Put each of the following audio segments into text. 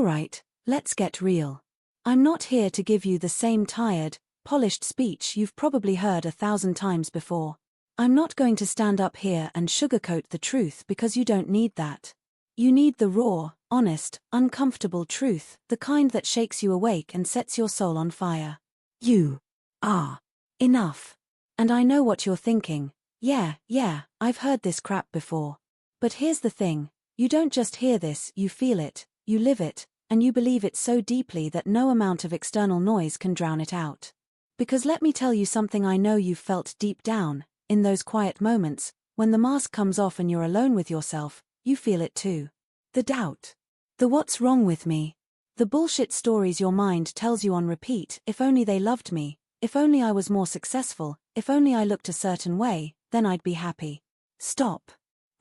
Alright, let's get real. I'm not here to give you the same tired, polished speech you've probably heard 1,000 times before. I'm not going to stand up here and sugarcoat the truth because you don't need that. You need the raw, honest, uncomfortable truth, the kind that shakes you awake and sets your soul on fire. You are enough. And I know what you're thinking. Yeah, I've heard this crap before. But here's the thing, you don't just hear this, you feel it, you live it, and you believe it so deeply that no amount of external noise can drown it out. Because let me tell you something I know you've felt deep down, in those quiet moments, when the mask comes off and you're alone with yourself, you feel it too. The doubt. The what's wrong with me. The bullshit stories your mind tells you on repeat, if only they loved me, if only I was more successful, if only I looked a certain way, then I'd be happy. Stop.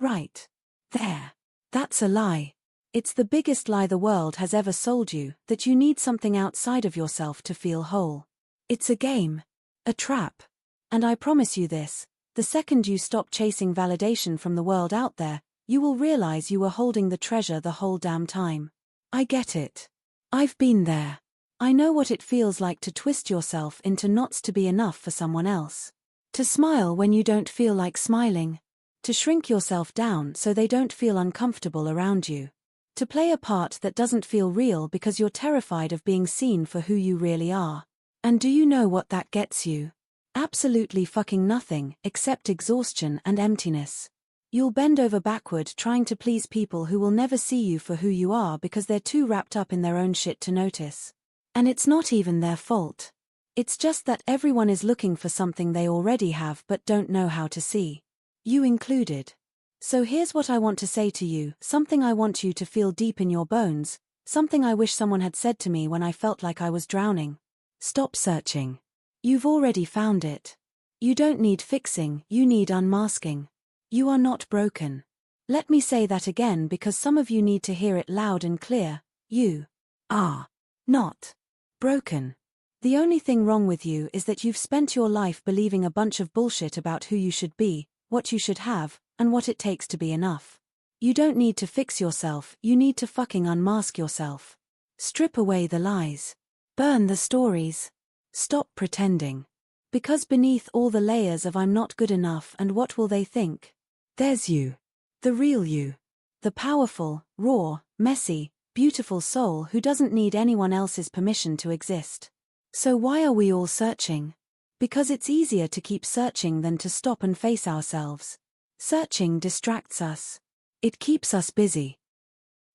Right. There. That's a lie. It's the biggest lie the world has ever sold you, that you need something outside of yourself to feel whole. It's a game. A trap. And I promise you this, the second you stop chasing validation from the world out there, you will realize you were holding the treasure the whole damn time. I get it. I've been there. I know what it feels like to twist yourself into knots to be enough for someone else. To smile when you don't feel like smiling. To shrink yourself down so they don't feel uncomfortable around you. To play a part that doesn't feel real because you're terrified of being seen for who you really are. And do you know what that gets you? Absolutely fucking nothing, except exhaustion and emptiness. You'll bend over backward trying to please people who will never see you for who you are because they're too wrapped up in their own shit to notice. And it's not even their fault. It's just that everyone is looking for something they already have but don't know how to see. You included. So here's what I want to say to you, something I want you to feel deep in your bones, something I wish someone had said to me when I felt like I was drowning. Stop searching. You've already found it. You don't need fixing, you need unmasking. You are not broken. Let me say that again because some of you need to hear it loud and clear. You are not broken. The only thing wrong with you is that you've spent your life believing a bunch of bullshit about who you should be, what you should have, and what it takes to be enough. You don't need to fix yourself, you need to fucking unmask yourself. Strip away the lies. Burn the stories. Stop pretending. Because beneath all the layers of I'm not good enough and what will they think, there's you. The real you. The powerful, raw, messy, beautiful soul who doesn't need anyone else's permission to exist. So why are we all searching? Because it's easier to keep searching than to stop and face ourselves. Searching distracts us. It keeps us busy.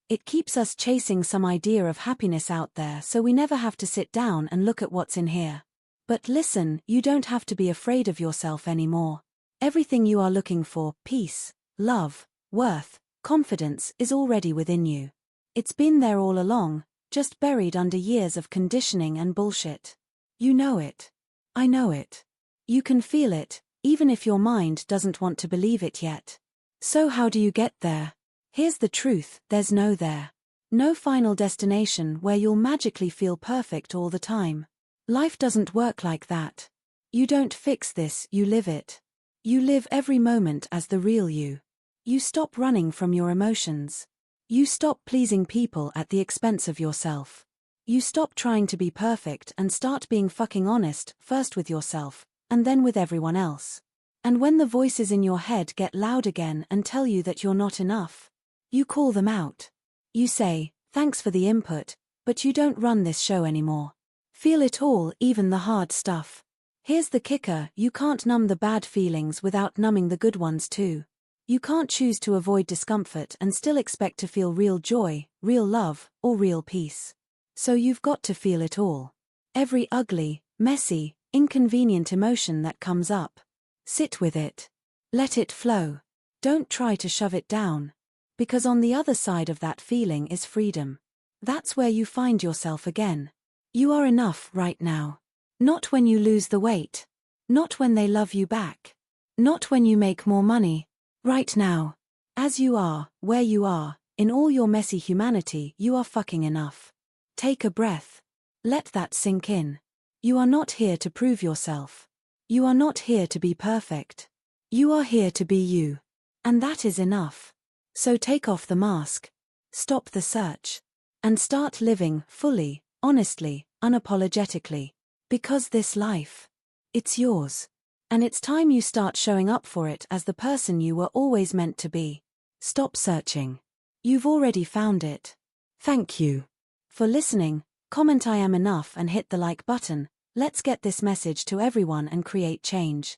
It keeps us chasing some idea of happiness out there so we never have to sit down and look at what's in here. But listen, you don't have to be afraid of yourself anymore. Everything you are looking for, peace, love, worth, confidence, is already within you. It's been there all along, just buried under years of conditioning and bullshit. You know it. I know it. You can feel it, even if your mind doesn't want to believe it yet. So how do you get there? Here's the truth, there's no there. No final destination where you'll magically feel perfect all the time. Life doesn't work like that. You don't fix this, you live it. You live every moment as the real you. You stop running from your emotions. You stop pleasing people at the expense of yourself. You stop trying to be perfect and start being fucking honest, first with yourself, and then with everyone else. And when the voices in your head get loud again and tell you that you're not enough, you call them out. You say, thanks for the input, but you don't run this show anymore. Feel it all, even the hard stuff. Here's the kicker, you can't numb the bad feelings without numbing the good ones too. You can't choose to avoid discomfort and still expect to feel real joy, real love, or real peace. So you've got to feel it all. Every ugly, messy, inconvenient emotion that comes up. Sit with it. Let it flow. Don't try to shove it down. Because on the other side of that feeling is freedom. That's where you find yourself again. You are enough right now. Not when you lose the weight. Not when they love you back. Not when you make more money. Right now. As you are, where you are, in all your messy humanity, you are fucking enough. Take a breath. Let that sink in. You are not here to prove yourself. You are not here to be perfect. You are here to be you. And that is enough. So take off the mask. Stop the search. And start living fully, honestly, unapologetically. Because this life, it's yours. And it's time you start showing up for it as the person you were always meant to be. Stop searching. You've already found it. Thank you for listening. Comment I am enough and hit the like button. Let's get this message to everyone and create change.